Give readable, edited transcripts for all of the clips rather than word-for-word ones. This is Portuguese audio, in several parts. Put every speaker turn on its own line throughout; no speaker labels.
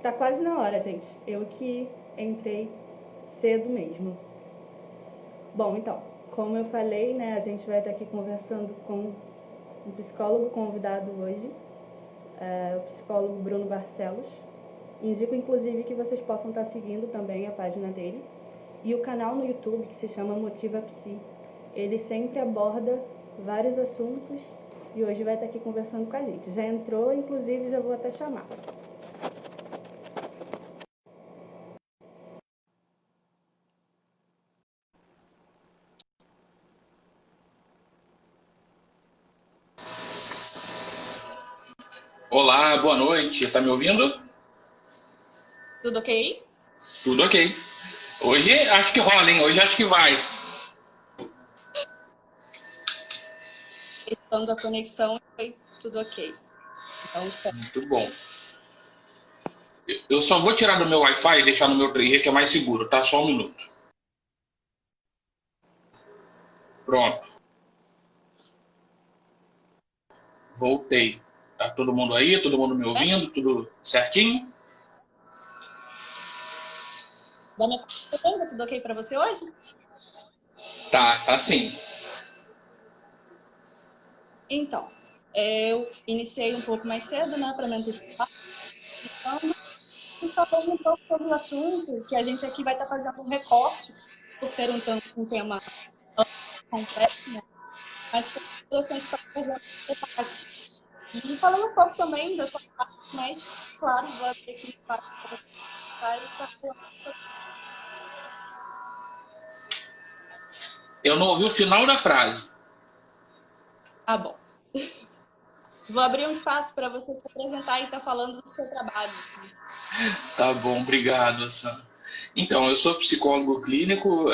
Tá quase na hora, gente. Eu que entrei cedo mesmo. Bom, então, como eu falei, né, a gente vai estar aqui conversando com um psicólogo convidado hoje, o psicólogo Bruno Barcelos. Indico, inclusive, que vocês possam estar seguindo também a página dele e o canal no YouTube, que se chama Motiva Psi. Ele sempre aborda vários assuntos e hoje vai estar aqui conversando com a gente. Já entrou, inclusive, já vou até chamar.
Olá, boa noite. Tá me ouvindo?
Tudo ok?
Tudo ok. Hoje acho que rola, hein? Hoje acho que vai.
Testando a conexão e foi tudo ok. Então, espero.
Muito bom. Eu só vou tirar do meu Wi-Fi e deixar no meu 3G que é mais seguro, tá? Só um minuto. Pronto. Voltei. Tá todo mundo aí? Todo mundo me
Bem,
ouvindo? Tudo certinho?
da minha parte, ainda tudo ok para você hoje?
Tá, tá sim.
Então, eu iniciei um pouco mais cedo, né, para me antecipar, então, e falei um pouco sobre o assunto, que a gente aqui vai estar fazendo um recorte, por ser um tema complexo, né, mas foi interessante estar fazendo debates. E falei um pouco também da sua parte, mas, claro, vou abrir aqui o para você e estar falando.
Eu não ouvi o final da frase.
Ah, bom. Vou abrir um espaço para você se apresentar e estar falando do seu trabalho.
Tá bom, obrigado, Sam. Então, eu sou psicólogo clínico.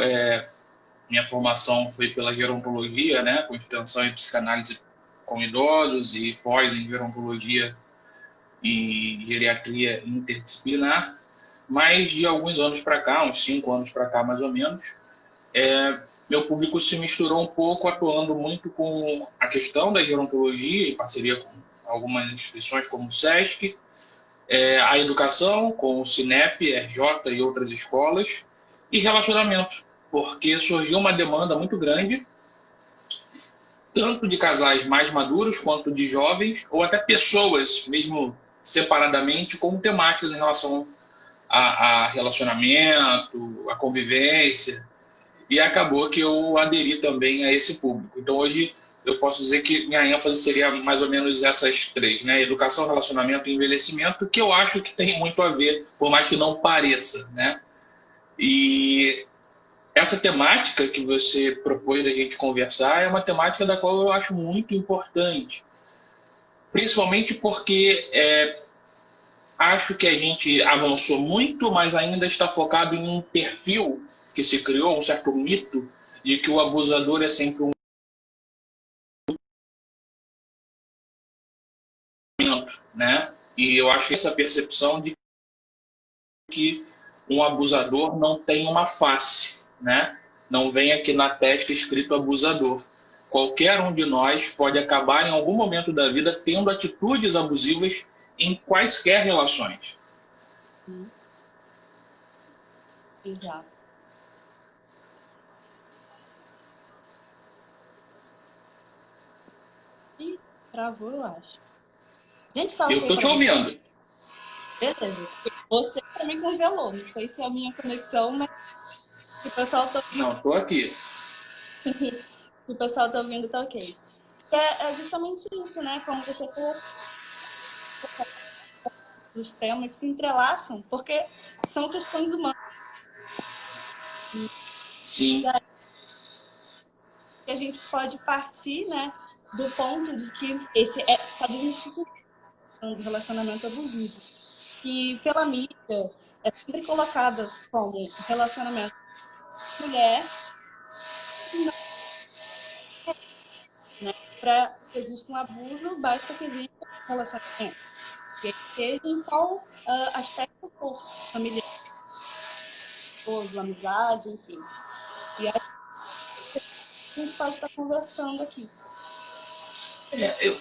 Minha formação foi pela gerontologia, né? Com extensão em psicanálise com idosos e pós em gerontologia e geriatria interdisciplinar, mas de alguns anos para cá, uns 5 anos para cá mais ou menos, meu público se misturou um pouco, atuando muito com a questão da gerontologia, em parceria com algumas instituições como o SESC, a educação, com o Cinep, RJ e outras escolas, e relacionamento, porque surgiu uma demanda muito grande, tanto de casais mais maduros quanto de jovens, ou até pessoas, mesmo separadamente, com temáticas em relação a relacionamento, a convivência, e acabou que eu aderi também a esse público. Então hoje eu posso dizer que minha ênfase seria mais ou menos essas três, né? Educação, relacionamento e envelhecimento, que eu acho que tem muito a ver, por mais que não pareça, né? E essa temática que você propôs da gente conversar é uma temática da qual eu acho muito importante, principalmente porque acho que a gente avançou muito, mas ainda está focado em um perfil que se criou, um certo mito de que o abusador é sempre um momento, né? E eu acho que essa percepção de que um abusador não tem uma face, né? Não vem aqui na testa escrito abusador. Qualquer um de nós pode acabar em algum momento da vida tendo atitudes abusivas em quaisquer relações.
Exato. E travou, eu acho. Gente, tá
Eu
ok
estou
para
te
você?
ouvindo.
Beleza. Você também congelou. Não sei se é a minha conexão, mas se o pessoal tá,
Não, estou aqui.
se o pessoal tá ouvindo, tá ok. É justamente isso, né? Como você colocou, os temas se entrelaçam, porque são questões humanas. E
Sim.
aí a gente pode partir, né, do ponto de que esse está desmistificando o relacionamento abusivo. E pela mídia é sempre colocada como relacionamento mulher, né? Para que exista um abuso, basta que exista um relacionamento. E aí, seja em qual aspecto for, familiar, amizade, enfim. E aí a gente pode estar conversando aqui.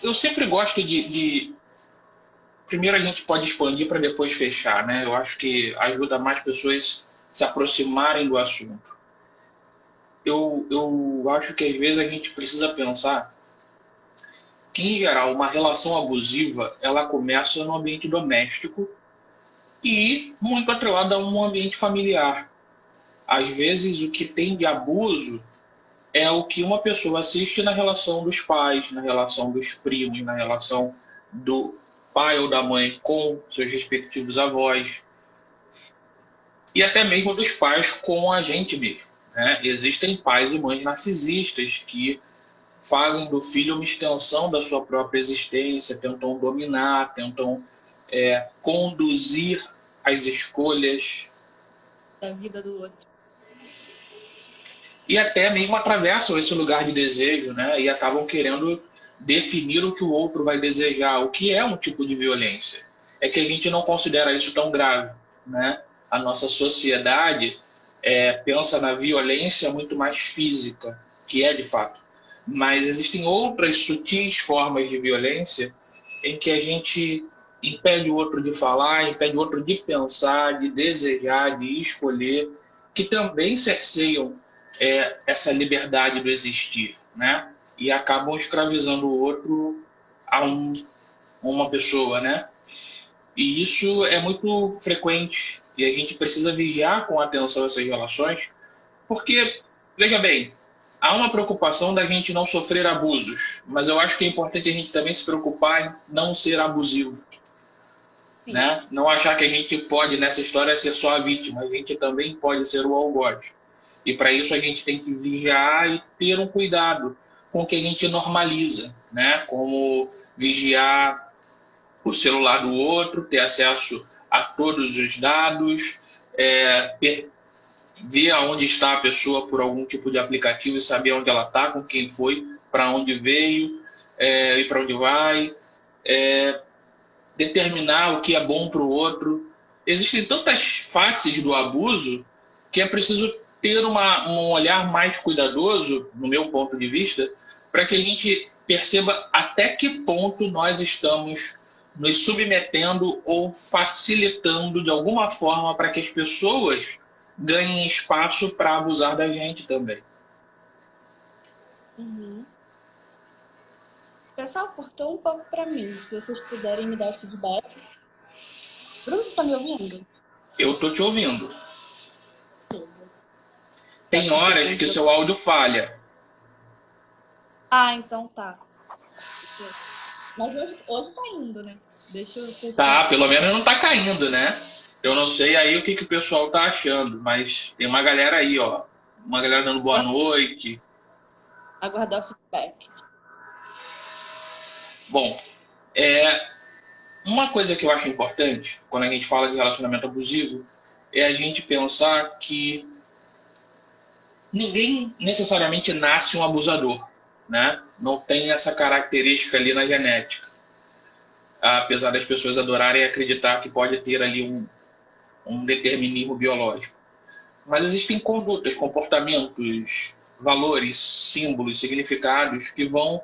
Eu sempre gosto de primeiro a gente pode expandir para depois fechar, né? Eu acho que ajuda mais pessoas se aproximarem do assunto. Eu acho que às vezes a gente precisa pensar que, em geral, uma relação abusiva ela começa no ambiente doméstico e muito atrelada a um ambiente familiar. Às vezes, o que tem de abuso é o que uma pessoa assiste na relação dos pais, na relação dos primos, na relação do pai ou da mãe com seus respectivos avós, e até mesmo dos pais com a gente mesmo. Né? Existem pais e mães narcisistas que fazem do filho uma extensão da sua própria existência, tentam dominar, tentam conduzir as escolhas
Da vida do outro.
e até mesmo atravessam esse lugar de desejo, né? E acabam querendo definir o que o outro vai desejar, o que é um tipo de violência. É que a gente não considera isso tão grave, né? A nossa sociedade pensa na violência muito mais física, que é de fato. Mas existem outras sutis formas de violência em que a gente impede o outro de falar, impede o outro de pensar, de desejar, de escolher, que também cerceiam essa liberdade do existir, né? E acabam escravizando o outro a uma pessoa, né? E isso é muito frequente e a gente precisa vigiar com atenção essas relações, porque, veja bem, há uma preocupação da gente não sofrer abusos, mas eu acho que é importante a gente também se preocupar em não ser abusivo,
Sim.
né? Não achar que a gente pode, nessa história, ser só a vítima, a gente também pode ser o algoz. E para isso a gente tem que vigiar e ter um cuidado com o que a gente normaliza, né? Como vigiar o celular do outro, ter acesso a todos os dados, ver aonde está a pessoa por algum tipo de aplicativo e saber onde ela está, com quem foi, para onde veio e para onde vai, determinar o que é bom para o outro. Existem tantas faces do abuso que é preciso ter um olhar mais cuidadoso, no meu ponto de vista, para que a gente perceba até que ponto nós estamos nos submetendo ou facilitando de alguma forma para que as pessoas ganhem espaço para abusar da gente também.
Uhum. Pessoal, cortou um pouco para mim. Se vocês puderem me dar feedback. Bruno, você está me ouvindo?
Eu tô te ouvindo.
Beleza.
Tem
Porque
horas que seu áudio falha.
Ah, então tá. Mas hoje tá indo, né? Deixa eu
Tá,
testar.
pelo menos não tá caindo, né? Eu não sei aí o que o pessoal tá achando, mas tem uma galera aí, ó. Uma galera dando boa noite.
Aguardar o feedback.
Bom, uma coisa que eu acho importante quando a gente fala de relacionamento abusivo é a gente pensar que ninguém necessariamente nasce um abusador, né? Não tem essa característica ali na genética. Apesar das pessoas adorarem acreditar que pode ter ali um determinismo biológico. Mas existem condutas, comportamentos, valores, símbolos, significados que vão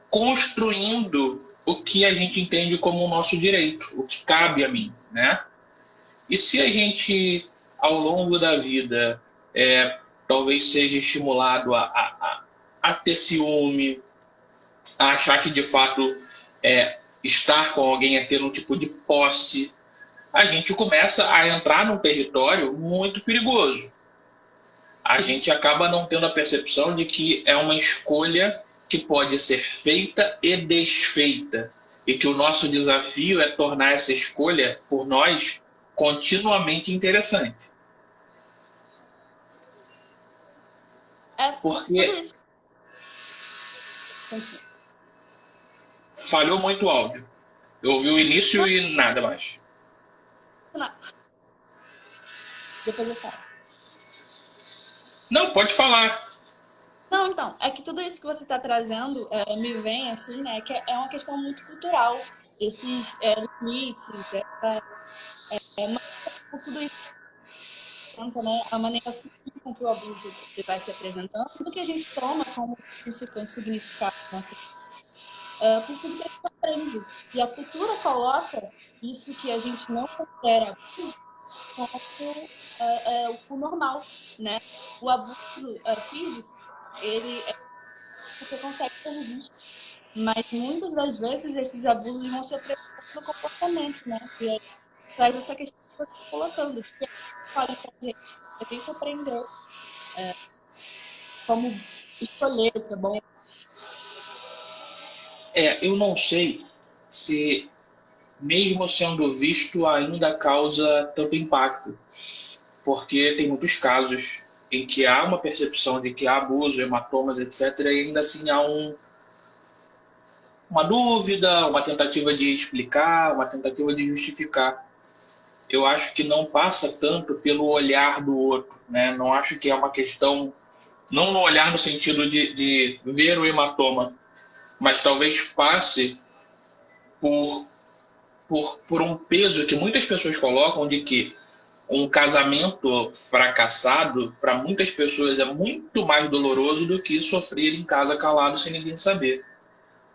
construindo o que a gente entende como o nosso direito, o que cabe a mim, né? E se a gente, ao longo da vida, talvez seja estimulado a ter ciúme, a achar que de fato estar com alguém é ter um tipo de posse, a gente começa a entrar num território muito perigoso. A gente acaba não tendo a percepção de que é uma escolha que pode ser feita e desfeita. E que o nosso desafio é tornar essa escolha, por nós, continuamente interessante. Porque
Tudo isso. Continua.
falhou muito o áudio. Eu ouvi o início e nada mais.
Não. Depois eu falo.
Não, pode falar.
Não, então, é que tudo isso que você está trazendo me vem assim, né? Que é uma questão muito cultural. Esses limites, tudo isso, né? A maneira sutil com que o abuso vai se apresentando, tudo que a gente toma como significante, significado. Nossa. por tudo que a gente aprende. E a cultura coloca isso que a gente não considera abuso como o normal, né? O abuso físico, ele é porque consegue ser visto, mas muitas das vezes esses abusos vão ser presos no comportamento, né? E aí traz essa questão que você está colocando, que fala pra gente, a gente aprendeu como escolher o que é bom.
Eu não sei se, mesmo sendo visto, ainda causa tanto impacto, porque tem muitos casos em que há uma percepção de que há abuso, hematomas, etc., e ainda assim há uma dúvida, uma tentativa de explicar, uma tentativa de justificar. Eu acho que não passa tanto pelo olhar do outro, né? Não acho que é uma questão, não no olhar no sentido de ver o hematoma, mas talvez passe por, por um peso que muitas pessoas colocam de que um casamento fracassado, para muitas pessoas, é muito mais doloroso do que sofrer em casa calado sem ninguém saber.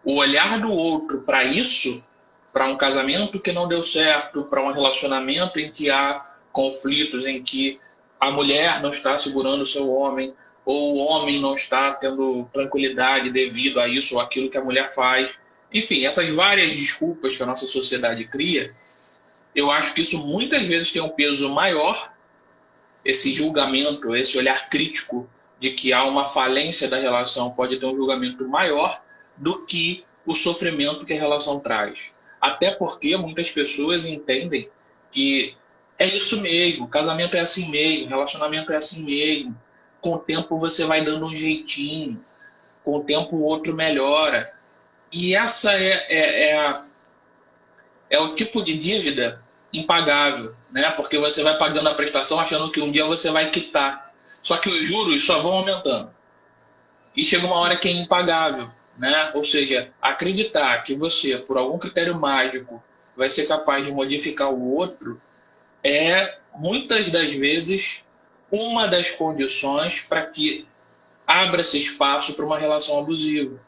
O olhar do outro para isso, para um casamento que não deu certo, para um relacionamento em que há conflitos, em que a mulher não está segurando o seu homem, ou o homem não está tendo tranquilidade devido a isso ou aquilo que a mulher faz. Enfim, essas várias desculpas que a nossa sociedade cria, eu acho que isso muitas vezes tem um peso maior, esse julgamento, esse olhar crítico de que há uma falência da relação pode ter um julgamento maior do que o sofrimento que a relação traz. Até porque muitas pessoas entendem que é isso mesmo, casamento é assim mesmo, relacionamento é assim mesmo. Com o tempo você vai dando um jeitinho, com o tempo o outro melhora. E essa é o tipo de dívida impagável, né? Porque você vai pagando a prestação achando que um dia você vai quitar. Só que os juros só vão aumentando. E chega uma hora que é impagável, né? Ou seja, acreditar que você, por algum critério mágico, vai ser capaz de modificar o outro é, muitas das vezes, uma das condições para que abra-se espaço para uma relação abusiva.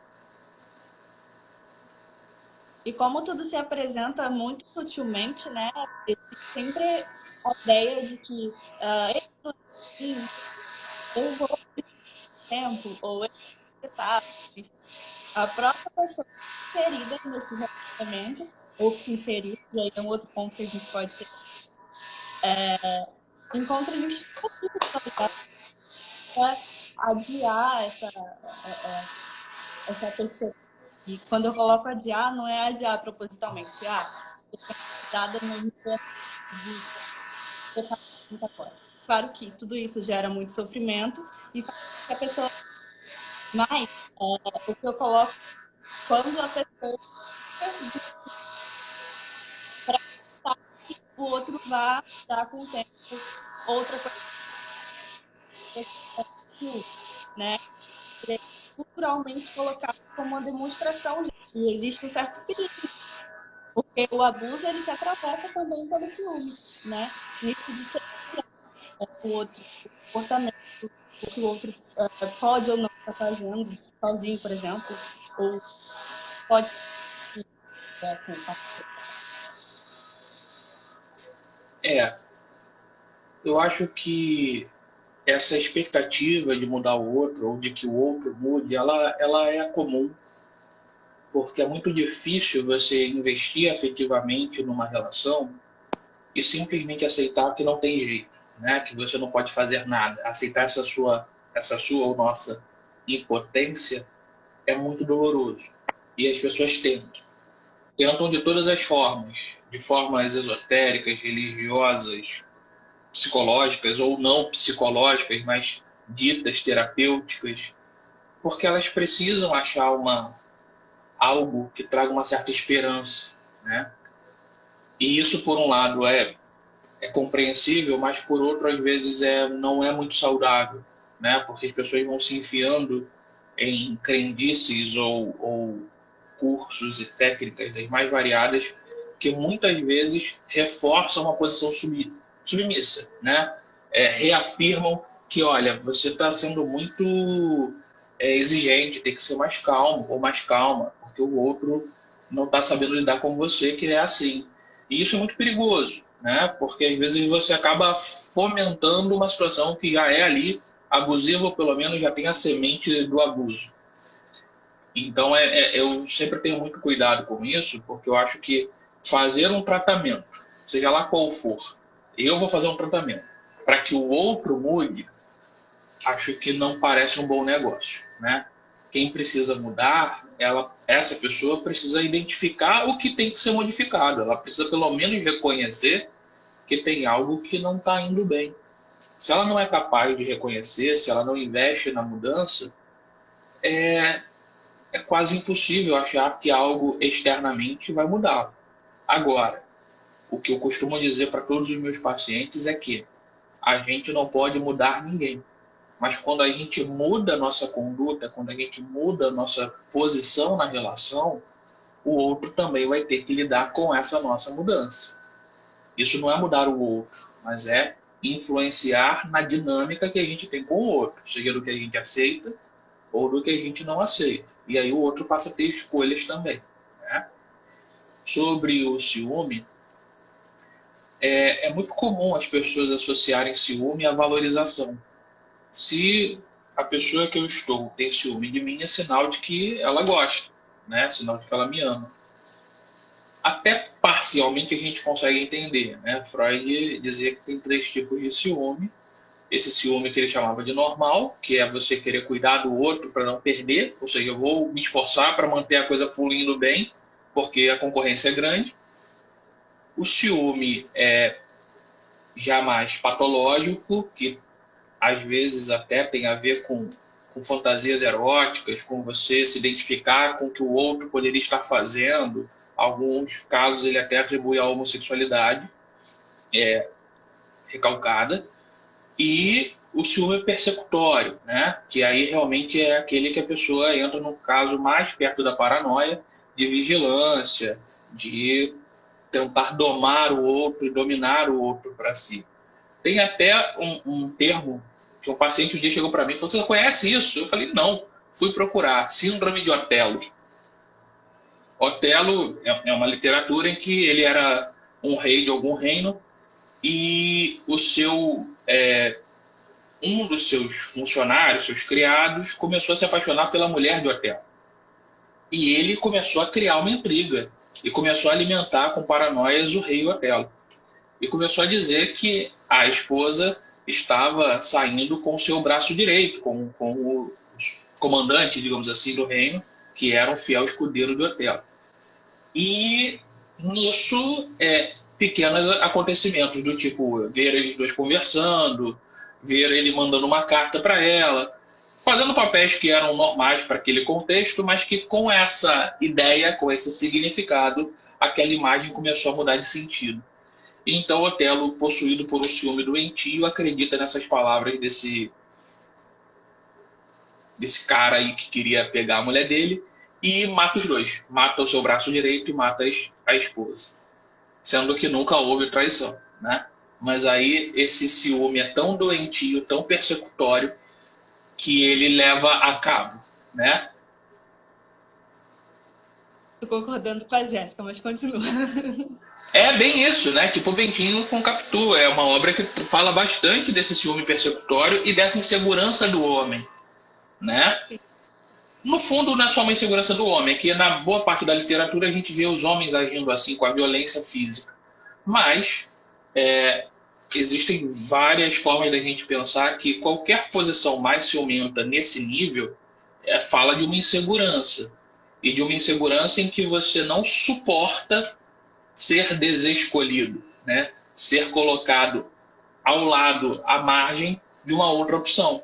E como tudo se apresenta muito sutilmente, né? Existe sempre a ideia de que eu vou ter tempo, ou eu tá, a própria pessoa inserida nesse relacionamento, ou que se inseriu, e aí é um outro ponto que a gente pode chegar, encontra justificativa para adiar essa percepção. E quando eu coloco adiar, não é adiar propositalmente. Dada no de colocar muita coisa. Claro que tudo isso gera muito sofrimento e faz com que a pessoa... Mas o que eu coloco, quando a pessoa para que o outro vá dar com o tempo outra coisa, né? Ele é culturalmente colocado como uma demonstração de... E existe um certo perigo, porque o abuso ele se atravessa também pelo ciúme, né? Nisso de ser o outro, o comportamento, o que o outro pode ou não estar fazendo sozinho, por exemplo, ou pode fazer com o parceiro.
Eu acho que essa expectativa de mudar o outro ou de que o outro mude, ela é comum, porque é muito difícil você investir afetivamente numa relação e simplesmente aceitar que não tem jeito, né? Que você não pode fazer nada. Aceitar essa sua ou nossa impotência é muito doloroso. E as pessoas tentam de todas as formas, de formas esotéricas, religiosas, psicológicas ou não psicológicas, mas ditas terapêuticas, porque elas precisam achar algo que traga uma certa esperança, né? E isso, por um lado, é compreensível, mas por outro, às vezes, não é muito saudável, né? Porque as pessoas vão se enfiando em crendices ou cursos e técnicas das mais variadas que muitas vezes reforçam uma posição submissa, né? Reafirmam que, olha, você está sendo muito exigente, tem que ser mais calmo ou mais calma, porque o outro não está sabendo lidar com você, que é assim. E isso é muito perigoso, né? Porque às vezes você acaba fomentando uma situação que já é ali abusiva, ou pelo menos já tem a semente do abuso. Então, eu sempre tenho muito cuidado com isso, porque eu acho que fazer um tratamento, seja lá qual for, eu vou fazer um tratamento para que o outro mude, acho que não parece um bom negócio, né? Quem precisa mudar, essa pessoa precisa identificar o que tem que ser modificado. Ela precisa pelo menos reconhecer que tem algo que não está indo bem. Se ela não é capaz de reconhecer, se ela não investe na mudança, é quase impossível achar que algo externamente vai mudar. Agora, o que eu costumo dizer para todos os meus pacientes é que a gente não pode mudar ninguém. Mas quando a gente muda a nossa conduta, quando a gente muda a nossa posição na relação, o outro também vai ter que lidar com essa nossa mudança. Isso não é mudar o outro, mas é influenciar na dinâmica que a gente tem com o outro, seja do que a gente aceita ou do que a gente não aceita. E aí o outro passa a ter escolhas também, né? Sobre o ciúme, é muito comum as pessoas associarem ciúme à valorização. Se a pessoa que eu estou tem ciúme de mim, é sinal de que ela gosta, né? Sinal de que ela me ama. Até parcialmente a gente consegue entender, né? Freud dizia que tem 3 tipos de ciúme. Esse ciúme que ele chamava de normal, que é você querer cuidar do outro para não perder, ou seja, eu vou me esforçar para manter a coisa fluindo bem, porque a concorrência é grande. O ciúme é já mais patológico, que às vezes até tem a ver com fantasias eróticas, com você se identificar com o que o outro poderia estar fazendo. Alguns casos ele até atribui à homossexualidade recalcada. E o ciúme persecutório, né? Que aí realmente é aquele que a pessoa entra no caso mais perto da paranoia, de vigilância, de tentar domar o outro e dominar o outro para si. Tem até um termo que um paciente um dia chegou para mim e falou: "Você conhece isso?" Eu falei: "Não." Fui procurar. Síndrome de Otelo. Otelo é uma literatura em que ele era um rei de algum reino e um dos seus funcionários, seus criados, começou a se apaixonar pela mulher de Otelo. E ele começou a criar uma intriga e começou a alimentar com paranoias o rei Otelo. E começou a dizer que a esposa estava saindo com o seu braço direito, com o comandante, digamos assim, do reino, que era um fiel escudeiro de Otelo. E nisso, pequenos acontecimentos do tipo ver eles dois conversando, ver ele mandando uma carta para ela, fazendo papéis que eram normais para aquele contexto, mas que com essa ideia, com esse significado, aquela imagem começou a mudar de sentido. Então Otelo, possuído por um ciúme doentio, acredita nessas palavras desse cara aí que queria pegar a mulher dele e mata os dois. Mata o seu braço direito e mata a esposa. Sendo que nunca houve traição, né? Mas aí esse ciúme é tão doentio, tão persecutório, que ele leva a cabo, né?
Tô concordando com a Jéssica, mas continua.
É bem isso, né? Tipo Bentinho com Capitu. É uma obra que fala bastante desse ciúme persecutório e dessa insegurança do homem, né? No fundo, não é só uma insegurança do homem, é que na boa parte da literatura a gente vê os homens agindo assim com a violência física. Mas existem várias formas da gente pensar que qualquer posição mais ciumenta nesse nível fala de uma insegurança. E de uma insegurança em que você não suporta ser desescolhido, né? Ser colocado ao lado, à margem de uma outra opção.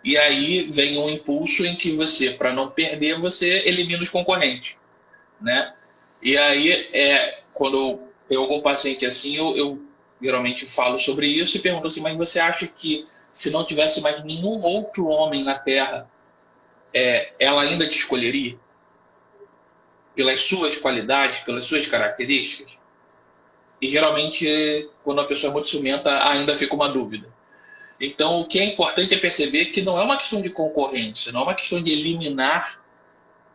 E aí vem um impulso em que você, para não perder, você elimina os concorrentes, né? E aí, quando eu tenho algum paciente assim, eu geralmente falo sobre isso e pergunto assim: mas você acha que se não tivesse mais nenhum outro homem na Terra, ela ainda te escolheria? Pelas suas qualidades, pelas suas características? E geralmente, quando a pessoa é muito ciumenta, ainda fica uma dúvida. Então, o que é importante é perceber que não é uma questão de concorrência, não é uma questão de eliminar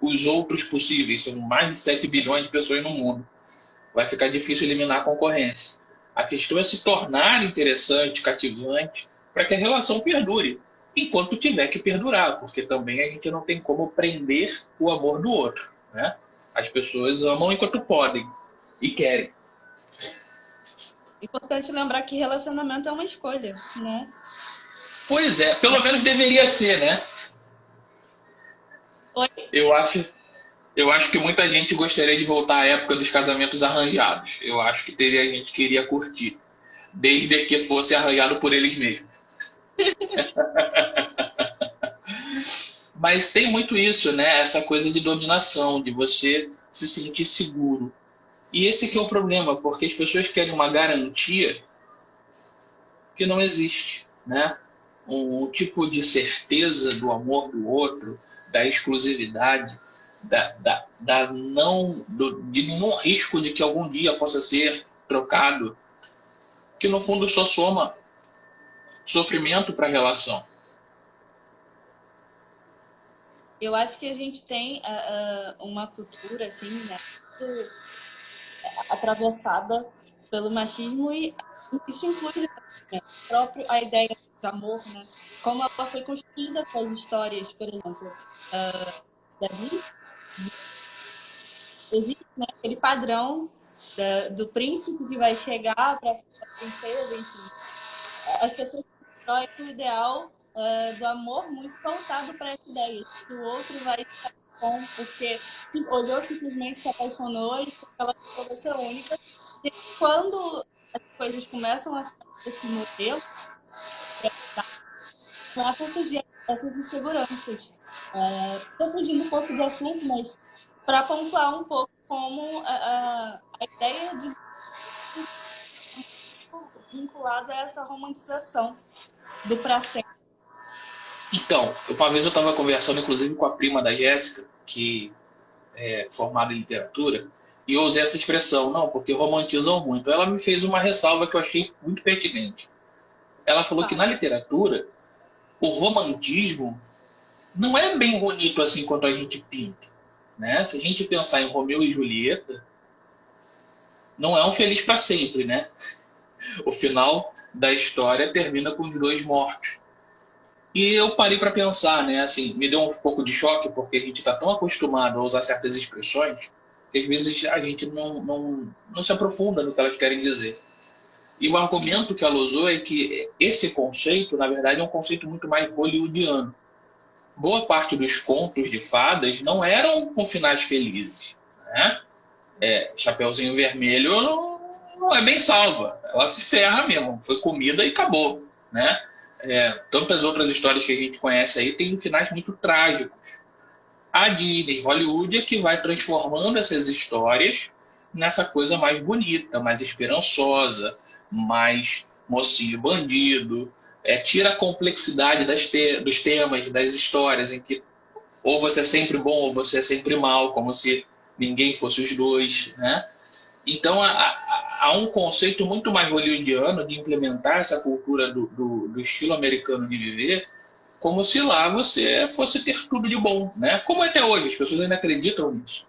os outros possíveis. São mais de 7 bilhões de pessoas no mundo. Vai ficar difícil eliminar a concorrência. A questão é se tornar interessante, cativante, para que a relação perdure, enquanto tiver que perdurar, porque também a gente não tem como prender o amor do outro, né? As pessoas amam enquanto podem e querem.
Importante lembrar que relacionamento é uma escolha, né?
Pois é, pelo menos deveria ser, né?
Oi?
Eu acho que muita gente gostaria de voltar à época dos casamentos arranjados. Eu acho que teria gente que iria curtir, desde que fosse arranjado por eles mesmos. Mas tem muito isso, né? Essa coisa de dominação, de você se sentir seguro. E esse que é o problema, porque as pessoas querem uma garantia que não existe, né? Um tipo de certeza do amor do outro, da exclusividade, de nenhum risco de que algum dia possa ser trocado, que no fundo só soma sofrimento para a relação.
Eu acho que a gente tem uma cultura, assim, né, muito atravessada pelo machismo e isso inclui a ideia de amor, né? Como ela foi construída com as histórias, por exemplo, da Disney. Existe, né, aquele padrão do príncipe que vai chegar para ser a princesa, enfim. As pessoas constroem o ideal do amor muito voltado para essa ideia, que o outro vai estar bom porque olhou, simplesmente se apaixonou e aquela pessoa vai ser única. E quando as coisas começam a ser esse modelo, começam a surgir essas inseguranças. Estou fugindo um pouco do assunto, mas para pontuar um pouco como a ideia de vinculada a essa romantização do pra sempre.
Então, uma vez eu estava conversando, inclusive, com a prima da Jéssica, que é formada em literatura, e eu usei essa expressão, não, porque romantizam muito. Ela me fez uma ressalva que eu achei muito pertinente. Ela falou que na literatura, o romantismo não é bem bonito assim quanto a gente pinta, né? Se a gente pensar em Romeu e Julieta, não é um feliz para sempre, né? O final da história termina com os dois mortos. E eu parei para pensar, né? Assim, me deu um pouco de choque, porque a gente está tão acostumado a usar certas expressões que às vezes a gente não se aprofunda no que elas querem dizer. E o argumento que ela usou é que esse conceito, na verdade, é um conceito muito mais hollywoodiano. Boa parte dos contos de fadas não eram com finais felizes, né? Chapeuzinho Vermelho não é bem salva. Ela se ferra mesmo. Foi comida e acabou, né? Tantas outras histórias que a gente conhece aí têm finais muito trágicos. A Disney, Hollywood, é que vai transformando essas histórias nessa coisa mais bonita, mais esperançosa, mais mocinho bandido, tira a complexidade dos temas, das histórias, em que ou você é sempre bom ou você é sempre mal, como se ninguém fosse os dois, né? Então há um conceito muito mais hollywoodiano de implementar essa cultura do estilo americano de viver, como se lá você fosse ter tudo de bom, né? Como até hoje, as pessoas ainda acreditam nisso.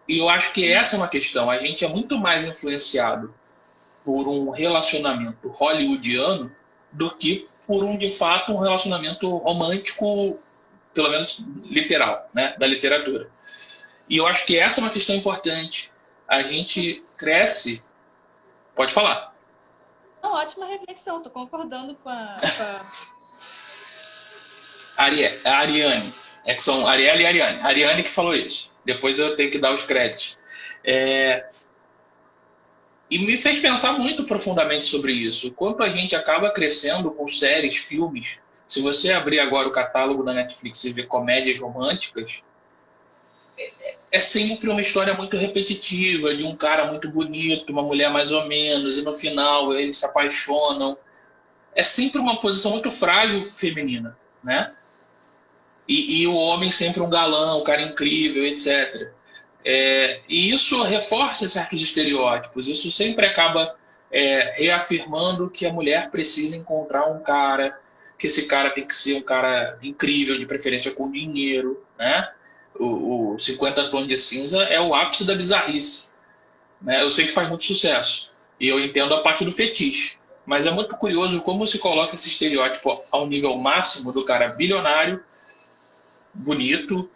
E eu acho que essa é uma questão. A gente é muito mais influenciado por um relacionamento hollywoodiano do que por de fato, um relacionamento romântico, pelo menos literal, né? Da literatura. E eu acho que essa é uma questão importante. A gente cresce... Pode falar.
Uma ótima reflexão, estou concordando com a...
A Ariane. Que são Ariela e Ariane. A Ariane que falou isso. Depois eu tenho que dar os créditos. E me fez pensar muito profundamente sobre isso. O quanto a gente acaba crescendo com séries, filmes. Se você abrir agora o catálogo da Netflix e ver comédias românticas, é sempre uma história muito repetitiva, de um cara muito bonito, uma mulher mais ou menos, e no final eles se apaixonam. É sempre uma posição muito frágil feminina, né? E o homem sempre um galã, um cara incrível, etc. E isso reforça certos estereótipos. Isso sempre acaba reafirmando que a mulher precisa encontrar um cara, que esse cara tem que ser um cara incrível, de preferência com dinheiro, né? o 50 Tons de Cinza é o ápice da bizarrice, né? Eu sei que faz muito sucesso e eu entendo a parte do fetiche, mas é muito curioso como se coloca esse estereótipo ao nível máximo do cara bilionário, bonito,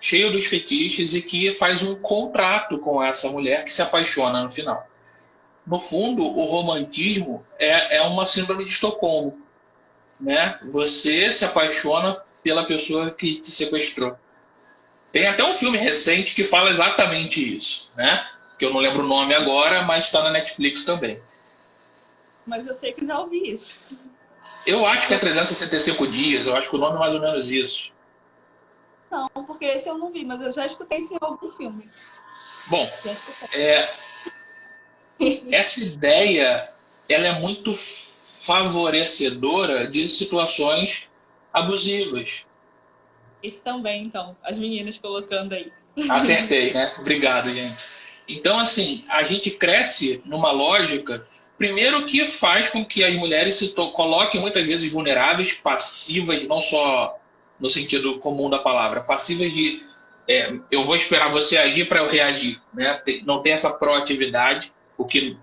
cheio dos fetiches e que faz um contrato com essa mulher que se apaixona no final. No fundo, o romantismo é uma síndrome de Estocolmo, né? Você se apaixona pela pessoa que te sequestrou. Tem até um filme recente que fala exatamente isso, né? Que eu não lembro o nome agora, mas está na Netflix também.
Mas eu sei que já ouvi isso.
Eu acho que é 365 dias, eu acho que o nome é mais ou menos isso.
Não, porque esse eu não vi, mas eu já escutei isso em algum filme.
Bom,
Já escutei.
essa ideia ela é muito favorecedora de situações abusivas.
Esse também, então. As meninas colocando aí.
Acertei, né? Obrigado, gente. Então, assim, a gente cresce numa lógica, primeiro que faz com que as mulheres se coloquem muitas vezes vulneráveis, passivas, não só no sentido comum da palavra, passivas de eu vou esperar você agir para eu reagir, né? Não tem essa proatividade, o que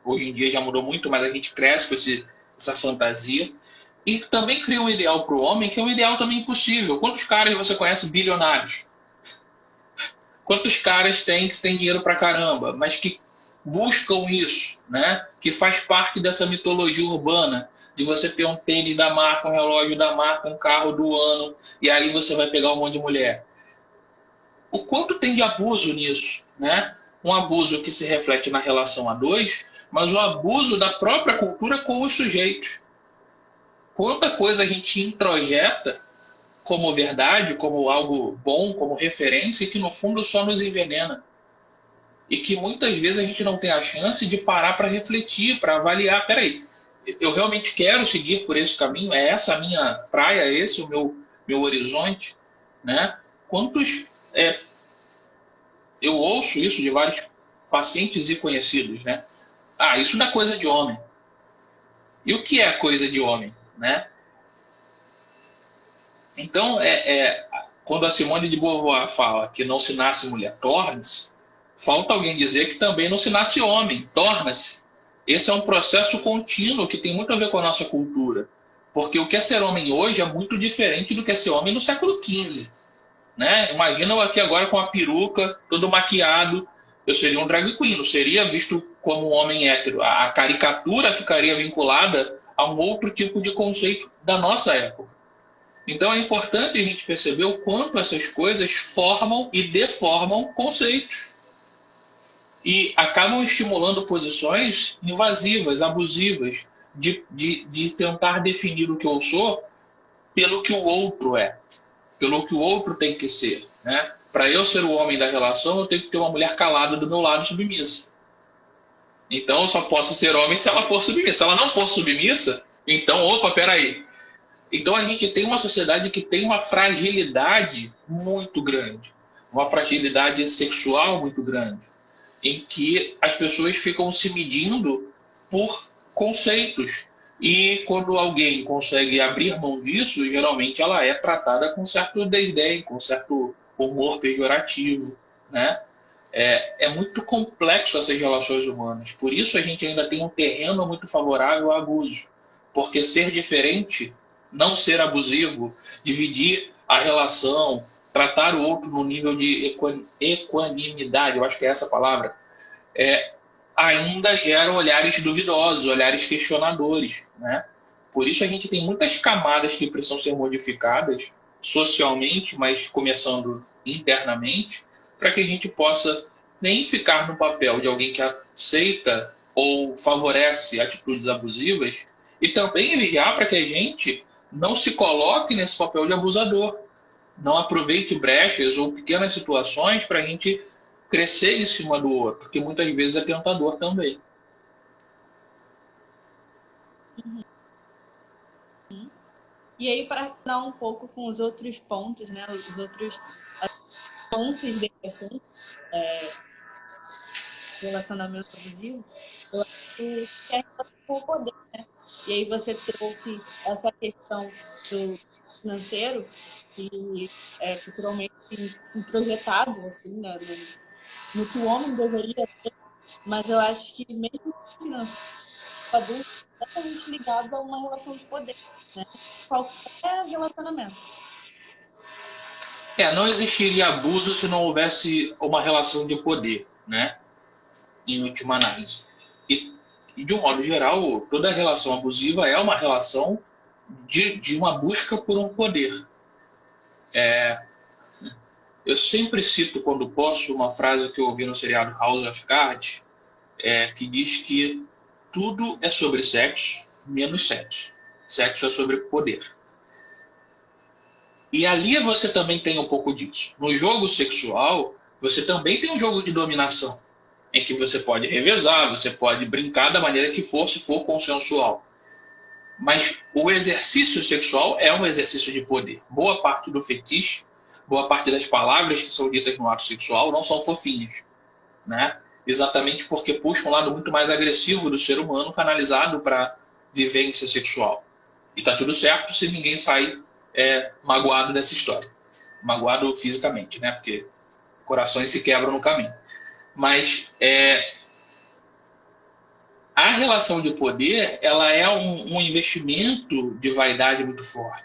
hoje em dia já mudou muito, mas a gente cresce com essa fantasia. E também cria um ideal para o homem, que é um ideal também impossível. Quantos caras você conhece bilionários? Quantos caras tem que tem dinheiro pra caramba, mas que buscam isso, né? Que faz parte dessa mitologia urbana de você ter um tênis da marca, um relógio da marca, um carro do ano, e aí você vai pegar um monte de mulher. O quanto tem de abuso nisso, né? Um abuso que se reflete na relação a dois, mas o abuso da própria cultura com os sujeitos. Quanta coisa a gente introjeta como verdade, como algo bom, como referência, e que no fundo só nos envenena. E que muitas vezes a gente não tem a chance de parar para refletir, para avaliar. Peraí, eu realmente quero seguir por esse caminho? É essa a minha praia? É esse o meu horizonte? Né? Quantos... eu ouço isso de vários pacientes e conhecidos, né? Ah, isso não é coisa de homem. E o que é coisa de homem, né? Então, quando a Simone de Beauvoir fala que não se nasce mulher, torna-se, falta alguém dizer que também não se nasce homem, torna-se. Esse é um processo contínuo que tem muito a ver com a nossa cultura. Porque o que é ser homem hoje é muito diferente do que é ser homem no século XV. Né? Imagina eu aqui agora com a peruca, todo maquiado, eu seria um drag queen, não seria visto como um homem hétero. A caricatura ficaria vinculada a um outro tipo de conceito da nossa época. Então é importante a gente perceber o quanto essas coisas formam e deformam conceitos. E acabam estimulando posições invasivas, abusivas, de tentar definir o que eu sou pelo que o outro é, pelo que o outro tem que ser. Né? Para eu ser o homem da relação, eu tenho que ter uma mulher calada do meu lado submissa. Então eu só posso ser homem se ela for submissa. Se ela não for submissa, então, opa, peraí. Então a gente tem uma sociedade que tem uma fragilidade muito grande, uma fragilidade sexual muito grande, em que as pessoas ficam se medindo por conceitos. E quando alguém consegue abrir mão disso, geralmente ela é tratada com certo desdém, com certo humor pejorativo, né? É muito complexo essas relações humanas. Por isso a gente ainda tem um terreno muito favorável ao abuso. Porque ser diferente, não ser abusivo, dividir a relação, tratar o outro no nível de equanimidade, eu acho que é essa a palavra, ainda gera olhares duvidosos, olhares questionadores. Né? Por isso a gente tem muitas camadas que precisam ser modificadas socialmente, mas começando internamente, para que a gente possa nem ficar no papel de alguém que aceita ou favorece atitudes abusivas e também vigiar para que a gente não se coloque nesse papel de abusador, não aproveite brechas ou pequenas situações para a gente crescer em cima do outro, que muitas vezes é tentador também.
E aí, para dar um pouco com os outros pontos, né, os outros nuances desse assunto, relacionamento abusivo, eu acho que é relação com o poder, né? E aí você trouxe essa questão do financeiro, e culturalmente introjetado assim, no que o homem deveria ser, mas eu acho que mesmo financeiro, o abuso é diretamente ligado a uma relação de poder, né? Qualquer relacionamento.
Não existiria abuso se não houvesse uma relação de poder, né? Em última análise. E de um modo geral, toda relação abusiva é uma relação de uma busca por um poder. Eu sempre cito, quando posso, uma frase que eu ouvi no seriado House of Cards, que diz que tudo é sobre sexo, menos sexo. Sexo é sobre poder. E ali você também tem um pouco disso. No jogo sexual, você também tem um jogo de dominação, em que você pode revezar, você pode brincar da maneira que for, se for consensual. Mas o exercício sexual é um exercício de poder. Boa parte do fetiche, boa parte das palavras que são ditas no ato sexual não são fofinhas, né? Exatamente porque puxa um lado muito mais agressivo do ser humano canalizado para vivência sexual. E tá tudo certo se ninguém sair magoado dessa história. Magoado fisicamente, né? Porque corações se quebram no caminho. Mas a relação de poder, ela é um investimento de vaidade muito forte.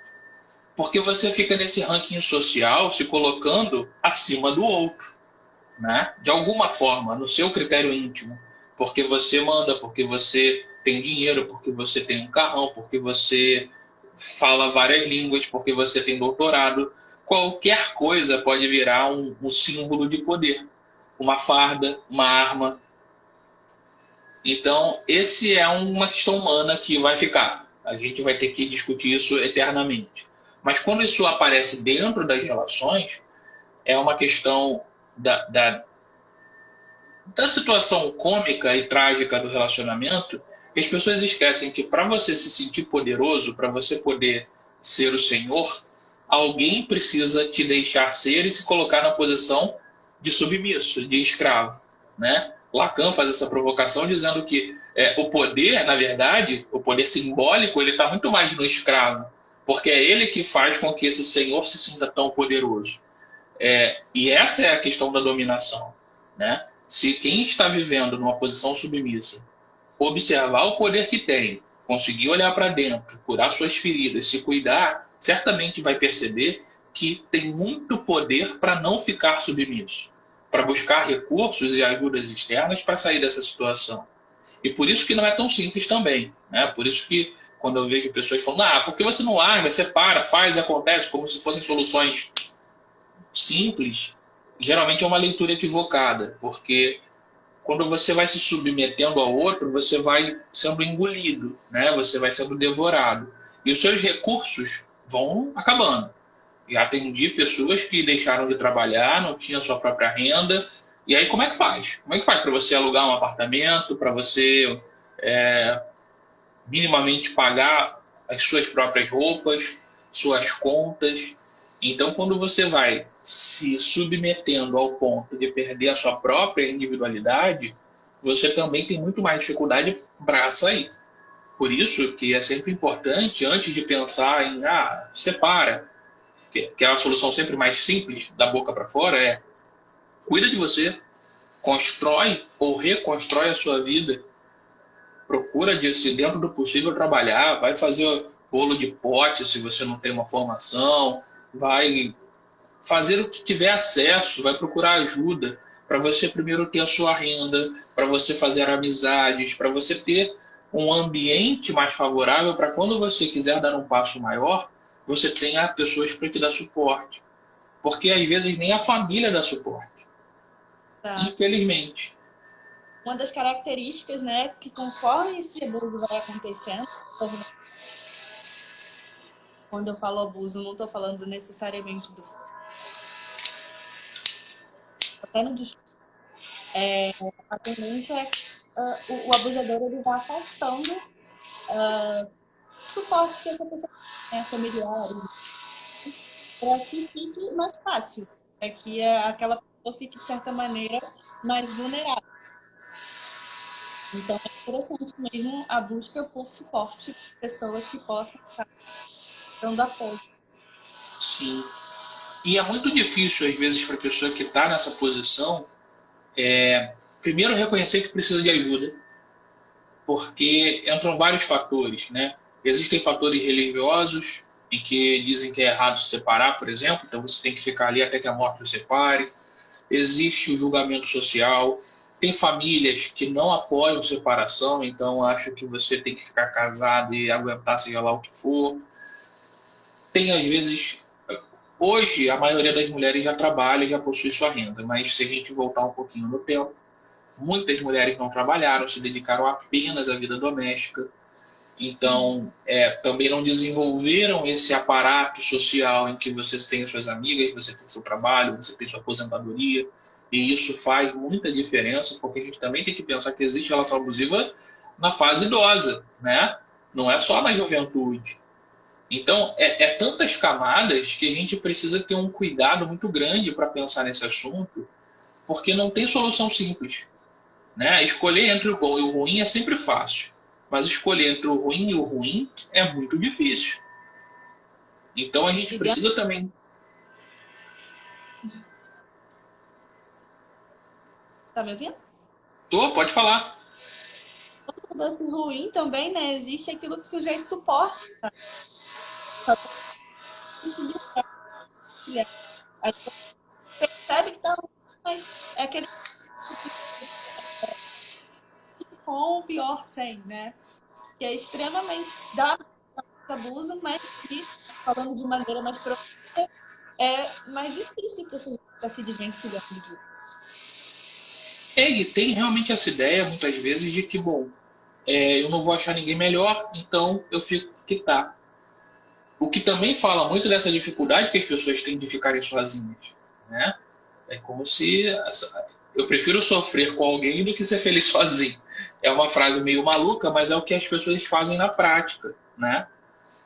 Porque você fica nesse ranking social se colocando acima do outro, né? De alguma forma, no seu critério íntimo. Porque você manda, porque você tem dinheiro, porque você tem um carrão, porque você fala várias línguas, porque você tem doutorado. Qualquer coisa pode virar um símbolo de poder. Uma farda, uma arma. Então, esse é uma questão humana que vai ficar. A gente vai ter que discutir isso eternamente. Mas quando isso aparece dentro das relações, é uma questão da situação cômica e trágica do relacionamento, que as pessoas esquecem que para você se sentir poderoso, para você poder ser o senhor, alguém precisa te deixar ser e se colocar na posição de submisso, de escravo, né? Lacan faz essa provocação dizendo que o poder, na verdade, o poder simbólico, ele está muito mais no escravo, porque é ele que faz com que esse senhor se sinta tão poderoso. E essa é a questão da dominação, né? Se quem está vivendo numa posição submissa observar o poder que tem, conseguir olhar para dentro, curar suas feridas, se cuidar, certamente vai perceber que tem muito poder para não ficar submisso, para buscar recursos e ajudas externas para sair dessa situação. E por isso que não é tão simples também, né? Por isso que quando eu vejo pessoas falando, por que você não larga, separa, faz, acontece, como se fossem soluções simples, geralmente é uma leitura equivocada, porque quando você vai se submetendo ao outro, você vai sendo engolido, né? Você vai sendo devorado. E os seus recursos vão acabando. Já atendi pessoas que deixaram de trabalhar, não tinham sua própria renda. E aí como é que faz? Como é que faz para você alugar um apartamento, para você minimamente pagar as suas próprias roupas, suas contas? Então, quando você vai se submetendo ao ponto de perder a sua própria individualidade, você também tem muito mais dificuldade para sair. Por isso que é sempre importante, antes de pensar em separa, que é a solução sempre mais simples, da boca para fora, cuida de você, constrói ou reconstrói a sua vida, procura de, se dentro do possível trabalhar, vai fazer bolo de pote se você não tem uma formação, vai fazer o que tiver acesso, vai procurar ajuda para você primeiro ter a sua renda, para você fazer amizades, para você ter um ambiente mais favorável para quando você quiser dar um passo maior, você tenha pessoas para te dar suporte. Porque às vezes nem a família dá suporte.
Tá.
Infelizmente.
Uma das características, né, que conforme esse abuso vai acontecendo, quando eu falo abuso, não estou falando necessariamente do até no a tendência é o abusador ele vai afastando suporte que essa pessoa tem, né, familiares, para que fique mais fácil, para que aquela pessoa fique, de certa maneira, mais vulnerável. Então, é interessante mesmo a busca por suporte de pessoas que possam estar dando apoio.
Sim. E é muito difícil, às vezes, para a pessoa que está nessa posição, primeiro reconhecer que precisa de ajuda, porque entram vários fatores, né? Existem fatores religiosos, em que dizem que é errado se separar, por exemplo, então você tem que ficar ali até que a morte o separe. Existe o julgamento social, tem famílias que não apoiam separação, então acham que você tem que ficar casado e aguentar seja lá o que for. Tem, às vezes, hoje a maioria das mulheres já trabalha, já possui sua renda, mas se a gente voltar um pouquinho no tempo, muitas mulheres não trabalharam, se dedicaram apenas à vida doméstica. Então, também não desenvolveram esse aparato social em que você tem as suas amigas, você tem seu trabalho, você tem sua aposentadoria. E isso faz muita diferença, porque a gente também tem que pensar que existe relação abusiva na fase idosa, né? Não é só na juventude. Então, tantas camadas que a gente precisa ter um cuidado muito grande para pensar nesse assunto, porque não tem solução simples, né? Escolher entre o bom e o ruim é sempre fácil, mas escolher entre o ruim e o ruim é muito difícil. Então a gente precisa também...
Tá me ouvindo?
Pode falar.
Todo doce ruim também, né? Existe aquilo que o sujeito suporta. A gente percebe que tá ruim, mas é aquele com o pior sem, né? Que é extremamente dá abuso, mas que, falando de maneira mais profunda, é mais difícil para o sujeito estar se desvencilhando disso.
E tem realmente essa ideia, muitas vezes, de que, bom, eu não vou achar ninguém melhor, então eu fico que tá. O que também fala muito dessa dificuldade que as pessoas têm de ficarem sozinhas, né? É como se... eu prefiro sofrer com alguém do que ser feliz sozinho. É uma frase meio maluca, mas é o que as pessoas fazem na prática, né?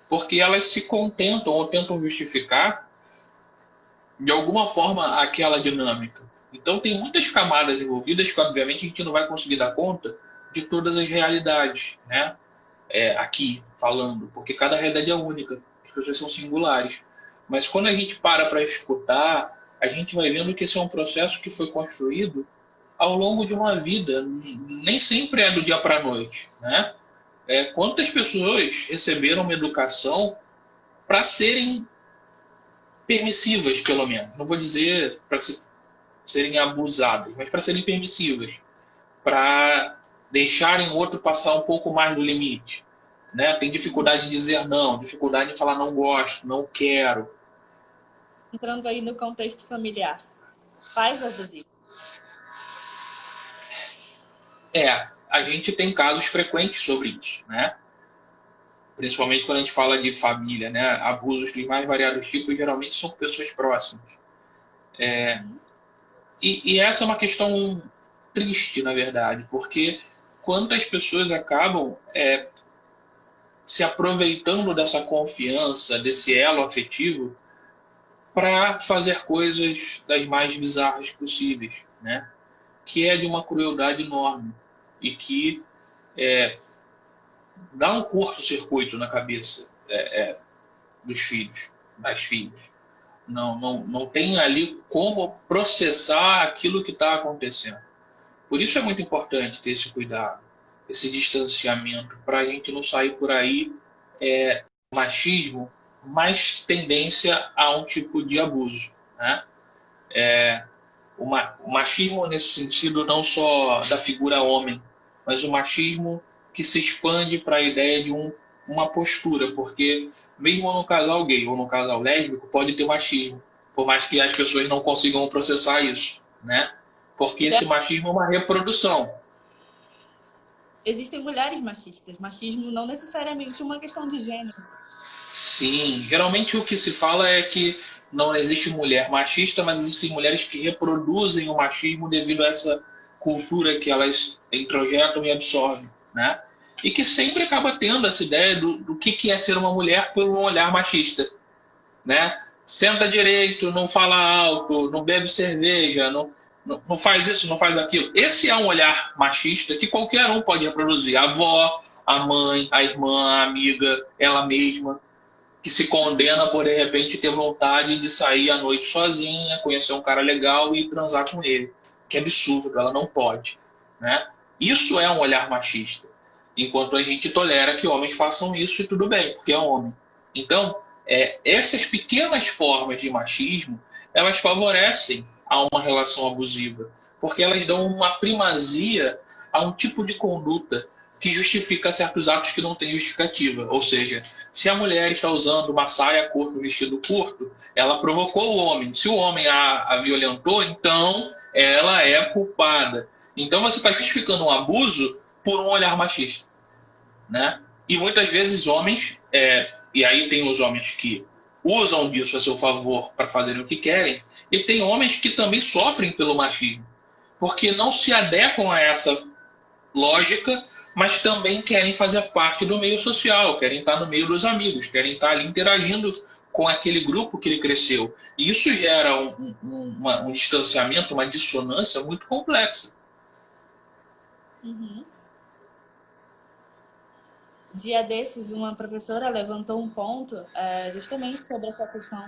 Porque elas se contentam ou tentam justificar de alguma forma aquela dinâmica. Então tem muitas camadas envolvidas que obviamente a gente não vai conseguir dar conta de todas as realidades, né? Aqui falando, porque cada realidade é única, as pessoas são singulares. Mas quando a gente para escutar, a gente vai vendo que esse é um processo que foi construído ao longo de uma vida, nem sempre é do dia para a noite, né? Quantas pessoas receberam uma educação para serem permissivas, pelo menos. Não vou dizer para serem abusadas, mas para serem permissivas, para deixarem o outro passar um pouco mais do limite, né? Tem dificuldade de dizer não, dificuldade de falar não gosto, não quero.
Entrando aí no contexto familiar, pais abusivos.
A gente tem casos frequentes sobre isso, né? Principalmente quando a gente fala de família, né? Abusos dos mais variados tipos geralmente são pessoas próximas. E essa é uma questão triste, na verdade, porque quantas pessoas acabam se aproveitando dessa confiança, desse elo afetivo, para fazer coisas das mais bizarras possíveis, né? Que é de uma crueldade enorme e que dá um curto-circuito na cabeça dos filhos, das filhas. Não tem ali como processar aquilo que está acontecendo. Por isso é muito importante ter esse cuidado, esse distanciamento, para a gente não sair por aí machismo, mais tendência a um tipo de abuso, né? O machismo nesse sentido não só da figura homem, mas o machismo que se expande para a ideia de uma postura, porque mesmo no casal gay ou no casal lésbico pode ter machismo, por mais que as pessoas não consigam processar isso, né? Porque esse machismo é uma reprodução.
Existem mulheres machistas. Machismo não necessariamente uma questão de gênero.
Sim, geralmente o que se fala é que não existe mulher machista, mas existem mulheres que reproduzem o machismo devido a essa cultura que elas introjetam e absorvem, né? E que sempre acaba tendo essa ideia do que é ser uma mulher por um olhar machista, né? Senta direito, não fala alto, não bebe cerveja, não faz isso, não faz aquilo. Esse é um olhar machista que qualquer um pode reproduzir. A avó, a mãe, a irmã, a amiga, ela mesma. que se condena por, de repente, ter vontade de sair à noite sozinha, conhecer um cara legal e transar com ele. Que absurdo, ela não pode. Né? Isso é um olhar machista. Enquanto a gente tolera que homens façam isso e tudo bem, porque é homem. Então, essas pequenas formas de machismo, elas favorecem a uma relação abusiva, porque elas dão uma primazia a um tipo de conduta que justifica certos atos que não têm justificativa. Ou seja, se a mulher está usando uma saia curta, um vestido curto, ela provocou o homem. Se o homem a violentou, então ela é culpada. Então você está justificando um abuso por um olhar machista. Né? E muitas vezes homens, e aí tem os homens que usam disso a seu favor para fazerem o que querem, e tem homens que também sofrem pelo machismo, porque não se adequam a essa lógica, mas também querem fazer parte do meio social, querem estar no meio dos amigos, querem estar ali interagindo com aquele grupo que ele cresceu. E isso gera um distanciamento, uma dissonância muito complexa.
Uhum. Dia desses, uma professora levantou um ponto justamente sobre essa questão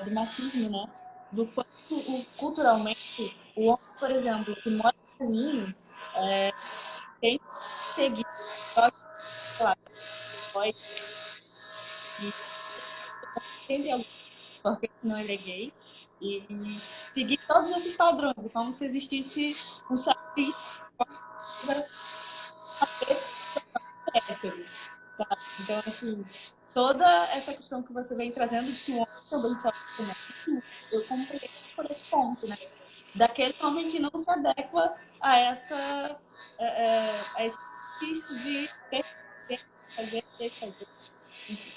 do machismo, né? Do quanto culturalmente o homem, por exemplo, que mora sozinho, tem que seguir e sempre alguém, porque senão ele é gay, e seguir todos esses padrões, como se existisse um checklist hétero, sabe? Então, assim, toda essa questão que você vem trazendo de que o homem também sofre com machismo, eu compreendo por esse ponto, né? Daquele homem que não se adequa a a esse checklist de ter que fazer, enfim.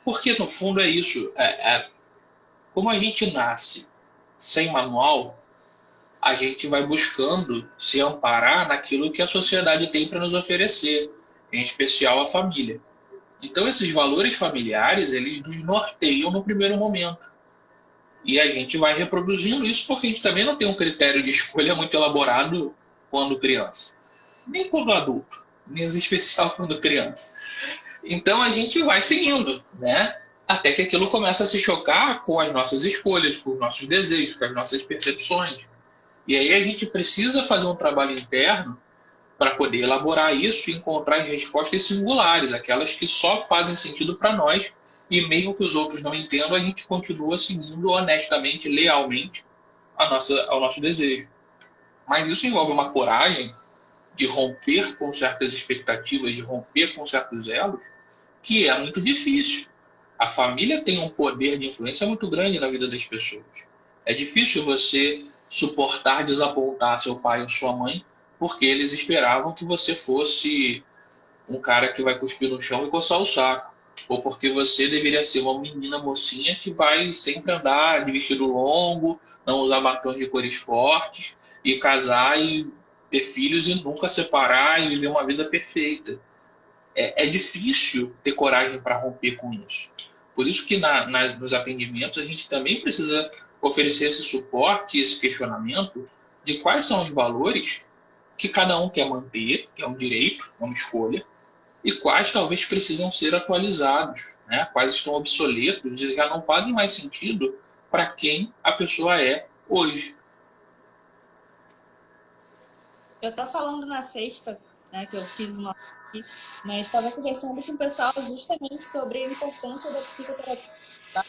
Porque, no fundo, é isso. Como a gente nasce sem manual, a gente vai buscando se amparar naquilo que a sociedade tem para nos oferecer, em especial a família. Então, esses valores familiares, eles nos norteiam no primeiro momento. E a gente vai reproduzindo isso porque a gente também não tem um critério de escolha muito elaborado quando criança. Nem quando adulto, nem em especial quando criança. Então a gente vai seguindo, né? Até que aquilo começa a se chocar com as nossas escolhas, com os nossos desejos, com as nossas percepções. E aí a gente precisa fazer um trabalho interno para poder elaborar isso e encontrar as respostas singulares, aquelas que só fazem sentido para nós, e mesmo que os outros não entendam, a gente continua seguindo honestamente, lealmente ao nosso desejo. Mas isso envolve uma coragem de romper com certas expectativas, de romper com certos elos, que é muito difícil. A família tem um poder de influência muito grande na vida das pessoas. É difícil você suportar desapontar seu pai ou sua mãe porque eles esperavam que você fosse um cara que vai cuspir no chão e coçar o saco. Ou porque você deveria ser uma menina mocinha que vai sempre andar de vestido longo, não usar batons de cores fortes, e casar e ter filhos e nunca separar e viver uma vida perfeita. É difícil ter coragem para romper com isso. Por isso que nos atendimentos a gente também precisa oferecer esse suporte, esse questionamento de quais são os valores que cada um quer manter, que é um direito, é uma escolha, e quais talvez precisam ser atualizados, né? Quais estão obsoletos e já não fazem mais sentido para quem a pessoa é hoje.
Eu tô falando na sexta, né, que eu fiz uma aqui, mas estava conversando com o pessoal justamente sobre a importância da psicoterapia, tá?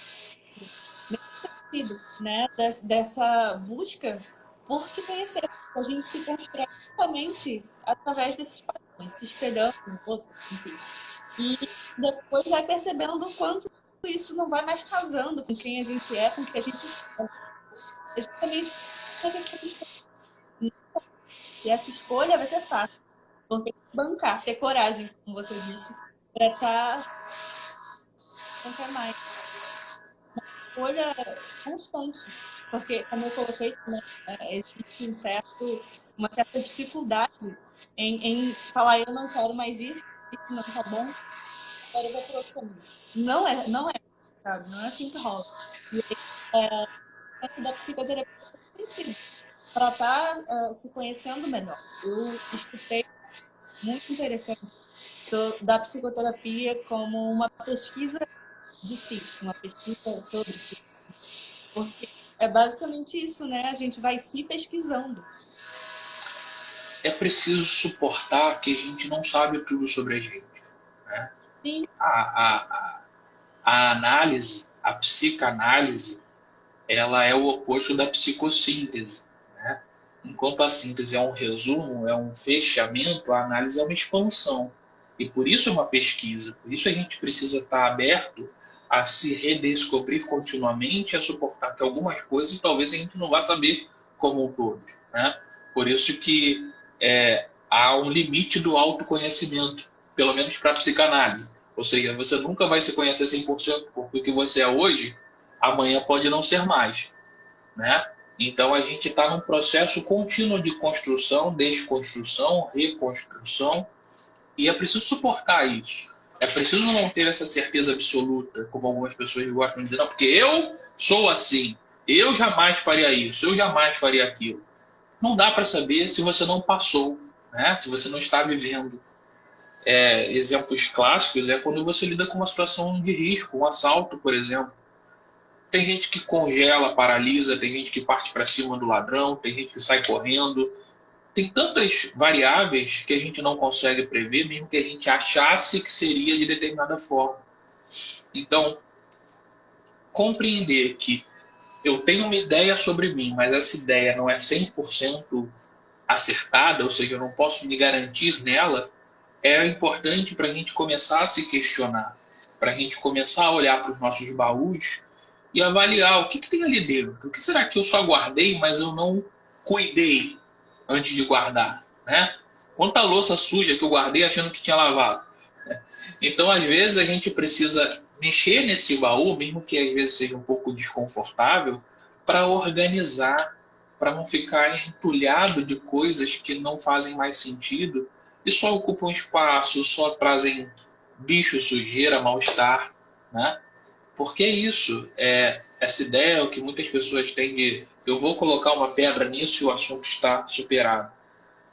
Nesse sentido, né, dessa busca por se conhecer. A gente se constrói justamente através desses padrões, se espelhando no outro, enfim. E depois vai percebendo o quanto isso não vai mais casando com quem a gente é, com quem a gente está. É justamente a questão de escolha. E essa escolha vai ser fácil. Porque bancar, ter coragem, como você disse, para estar não quer mais. Escolha constante. Porque, como eu coloquei também, existe uma certa dificuldade em falar eu não quero mais isso não tá bom, agora eu vou por outro caminho. Não é, sabe? Não é assim que rola. E aí, dentro da psicoterapia faz sentido. Para estar se conhecendo melhor. Eu escutei muito interessante da psicoterapia como uma pesquisa de si, uma pesquisa sobre si. Porque é basicamente isso, né? A gente vai se pesquisando.
É preciso suportar que a gente não sabe tudo sobre a gente, né?
Sim.
A análise, a psicanálise, ela é o oposto da psicossíntese, né? Enquanto a síntese é um resumo, é um fechamento, a análise é uma expansão. E por isso é uma pesquisa, por isso a gente precisa estar aberto a se redescobrir continuamente, a suportar que algumas coisas talvez a gente não vá saber como um todo, né? Por isso que há um limite do autoconhecimento, pelo menos para a psicanálise. Ou seja, você nunca vai se conhecer 100% porque o que você é hoje, amanhã pode não ser mais, né? Então a gente está num processo contínuo de construção, desconstrução, reconstrução, e é preciso suportar isso. É preciso não ter essa certeza absoluta, como algumas pessoas gostam de dizer, não, porque eu sou assim, eu jamais faria isso, eu jamais faria aquilo. Não dá para saber se você não passou, né? Se você não está vivendo. Exemplos clássicos é quando você lida com uma situação de risco, um assalto, por exemplo. Tem gente que congela, paralisa, tem gente que parte para cima do ladrão, tem gente que sai correndo. Tem tantas variáveis que a gente não consegue prever, mesmo que a gente achasse que seria de determinada forma. Então, compreender que eu tenho uma ideia sobre mim, mas essa ideia não é 100% acertada, ou seja, eu não posso me garantir nela, é importante para a gente começar a se questionar, para a gente começar a olhar para os nossos baús e avaliar o que tem ali dentro. O que será que eu só guardei, mas eu não cuidei antes de guardar, né? Quanta louça suja que eu guardei achando que tinha lavado. Então, às vezes, a gente precisa mexer nesse baú, mesmo que às vezes seja um pouco desconfortável, para organizar, para não ficar entulhado de coisas que não fazem mais sentido e só ocupam espaço, só trazem bicho, sujeira, mal-estar, né? Porque é isso, essa ideia é o que muitas pessoas têm de eu vou colocar uma pedra nisso e o assunto está superado.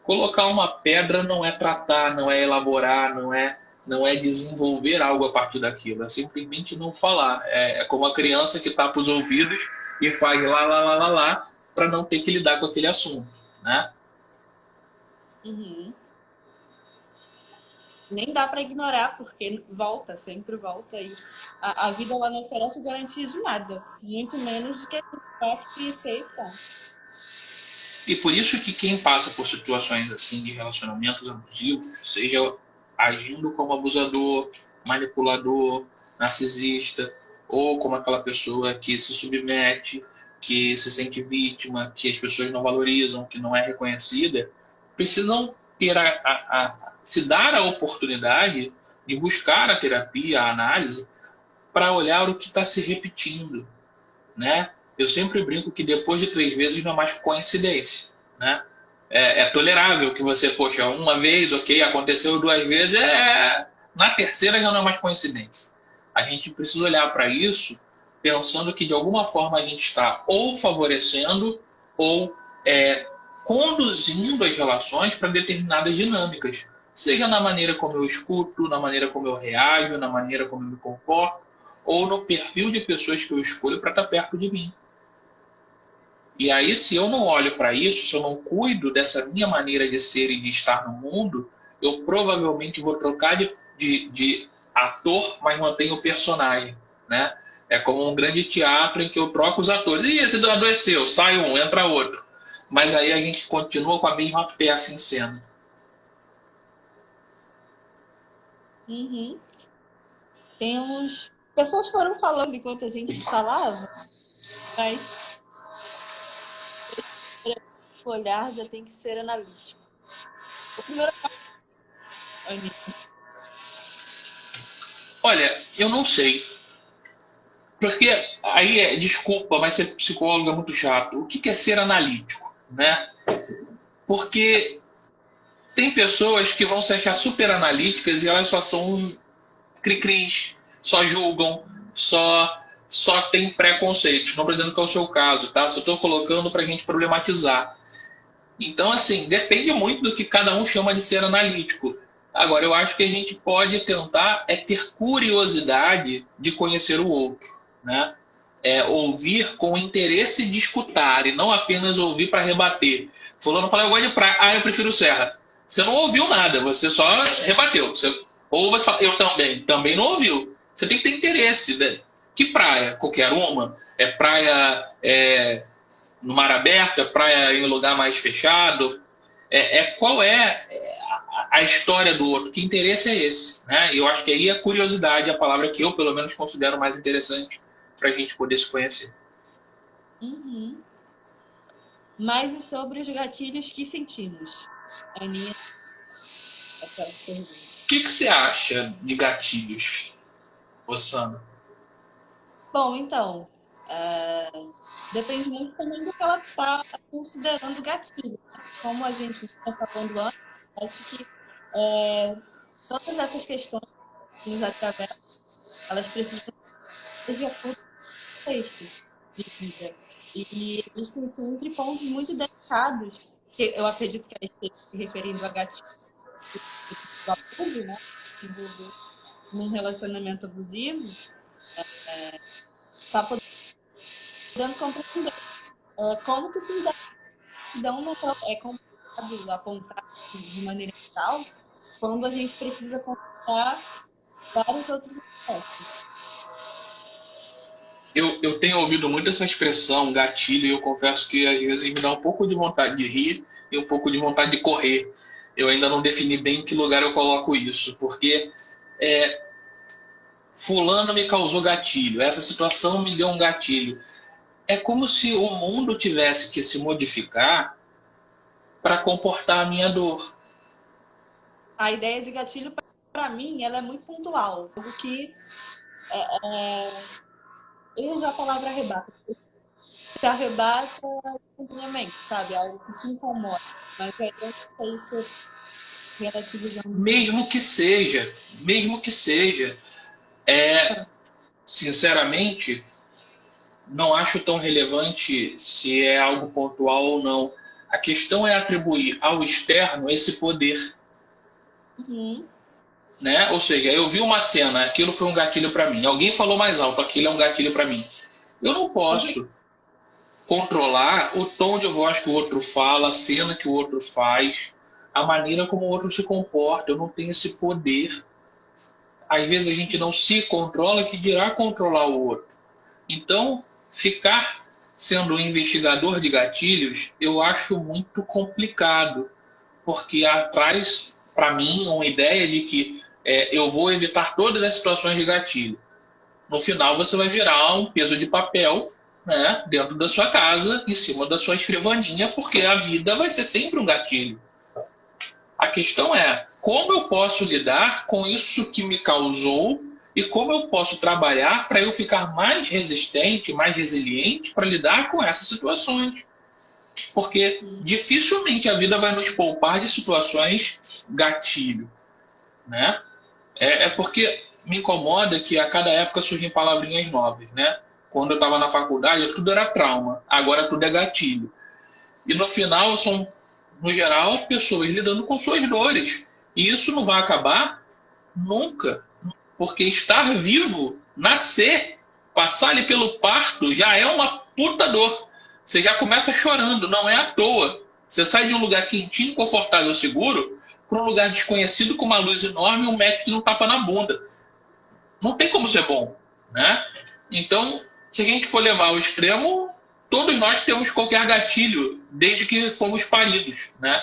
Colocar uma pedra não é tratar, não é elaborar, não é desenvolver algo a partir daquilo, é simplesmente não falar. É como a criança que tapa os ouvidos e faz lá, para não ter que lidar com aquele assunto, né?
Uhum. Nem dá para ignorar, porque volta, sempre volta. E a vida ela não oferece garantia de nada, muito menos de que a gente vai se conhecer e ponto.
E por isso que quem passa por situações assim de relacionamentos abusivos, seja agindo como abusador, manipulador, narcisista, ou como aquela pessoa que se submete, que se sente vítima, que as pessoas não valorizam, que não é reconhecida, precisam ter se dar a oportunidade de buscar a terapia, a análise, para olhar o que está se repetindo, né? Eu sempre brinco que depois de 3 vezes não é mais coincidência, né? É tolerável que você, poxa, uma vez, ok, aconteceu 2 vezes, na terceira já não é mais coincidência. A gente precisa olhar para isso pensando que de alguma forma a gente está ou favorecendo ou conduzindo as relações para determinadas dinâmicas, seja na maneira como eu escuto, na maneira como eu reajo, na maneira como eu me comporto, ou no perfil de pessoas que eu escolho para estar perto de mim. E aí, se eu não olho para isso, se eu não cuido dessa minha maneira de ser e de estar no mundo, eu provavelmente vou trocar de ator, mas mantenho o personagem, né? É como um grande teatro em que eu troco os atores. E esse adoeceu, sai um, entra outro. Mas aí a gente continua com a mesma peça em cena.
Uhum. Temos... Pessoas foram falando enquanto a gente falava, mas o olhar já tem que ser analítico. O primeiro...
Olha, eu não sei. Porque aí, desculpa, mas ser psicólogo é muito chato. O que é ser analítico, né? Porque tem pessoas que vão se achar super analíticas e elas só são cri-cris, só julgam, só tem preconceitos. Não estou dizendo que é o seu caso, tá? Só estou colocando para a gente problematizar. Então, assim, depende muito do que cada um chama de ser analítico. Agora, eu acho que a gente pode tentar ter curiosidade de conhecer o outro, né? Ouvir com interesse de escutar e não apenas ouvir para rebater. Fulano fala, eu gosto de praia. Ah, eu prefiro serra. Você não ouviu nada, você só rebateu. Ou você fala, eu também. Também não ouviu. Você tem que ter interesse. Né? Que praia? Qualquer uma? É praia no mar aberto? É praia em lugar mais fechado? Qual é a história do outro? Que interesse é esse? Né? Eu acho que aí a curiosidade é a palavra que eu, pelo menos, considero mais interessante para a gente poder se conhecer.
Uhum. Mas e sobre os gatilhos que sentimos? Aninha, essa pergunta.
O que você acha de gatilhos, Ossana?
Bom, então, depende muito também do que ela está considerando gatilho. Né? Como a gente está falando antes, acho que todas essas questões que nos atravessam, elas precisam de acordo com o contexto de vida. E existem sempre pontos muito delicados, que eu acredito que ela esteja se referindo a gatilho do abuso, né? Envolver num relacionamento abusivo, para podendo compreender como que esses dados dão é complicado apontar de maneira geral quando a gente precisa considerar vários outros aspectos.
Eu tenho ouvido muito essa expressão, gatilho, e eu confesso que às vezes me dá um pouco de vontade de rir e um pouco de vontade de correr. Eu ainda não defini bem em que lugar eu coloco isso, porque fulano me causou gatilho, essa situação me deu um gatilho. É como se o mundo tivesse que se modificar para comportar a minha dor.
A ideia de gatilho, para mim, ela é muito pontual. Algo que eu ia usar a palavra arrebata. Se arrebata espontaneamente, sabe? Algo que te incomoda. Mas aí eu não sei se eu relativizando.
Mesmo que seja, sinceramente, não acho tão relevante se é algo pontual ou não. A questão é atribuir ao externo esse poder.
Uhum.
Né? Ou seja, eu vi uma cena, aquilo foi um gatilho para mim. Alguém falou mais alto, aquilo é um gatilho para mim. Eu não posso controlar o tom de voz que o outro fala, a cena que o outro faz, a maneira como o outro se comporta. Eu não tenho esse poder. Às vezes a gente não se controla, que dirá controlar o outro. Então, ficar sendo um investigador de gatilhos, eu acho muito complicado, porque traz para mim uma ideia de que eu vou evitar todas as situações de gatilho. No final, você vai virar um peso de papel, né, dentro da sua casa, em cima da sua escrivaninha, porque a vida vai ser sempre um gatilho. A questão é como eu posso lidar com isso que me causou e como eu posso trabalhar para eu ficar mais resistente, mais resiliente para lidar com essas situações. Porque dificilmente a vida vai nos poupar de situações gatilho, né? Porque me incomoda que a cada época surgem palavrinhas novas, né? Quando eu estava na faculdade, tudo era trauma, agora tudo é gatilho. E no final são, no geral, pessoas lidando com suas dores. E isso não vai acabar nunca, porque estar vivo, nascer, passar ali pelo parto, já é uma puta dor. Você já começa chorando, não é à toa. Você sai de um lugar quentinho, confortável, seguro, para um lugar desconhecido com uma luz enorme e um médico que não tapa na bunda. Não tem como ser bom, né? Então, se a gente for levar ao extremo, todos nós temos qualquer gatilho, desde que fomos paridos, né?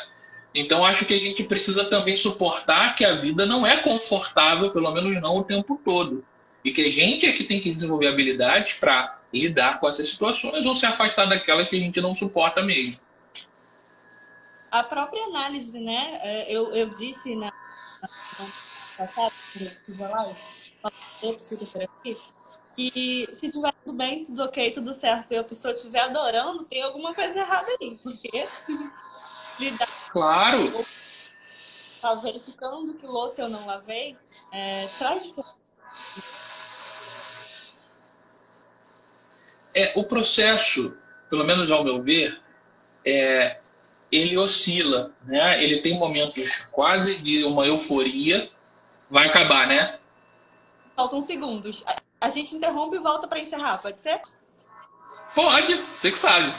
Então, acho que a gente precisa também suportar que a vida não é confortável, pelo menos não o tempo todo. E que a gente é que tem que desenvolver habilidades para lidar com essas situações ou se afastar daquelas que a gente não suporta mesmo.
A própria análise, né? Eu disse na passada, quando eu fiz a live, eu psicoterapia, e se tiver tudo bem, tudo ok, tudo certo, e a pessoa estiver adorando, tem alguma coisa errada aí, porque lidar
Claro,
tá verificando que louça eu não lavei, traz
o processo, pelo menos ao meu ver, ele oscila, né? Ele tem momentos quase de uma euforia. Vai acabar, né?
Faltam segundos. A gente interrompe e volta para encerrar, pode ser?
Pode, você que sabe.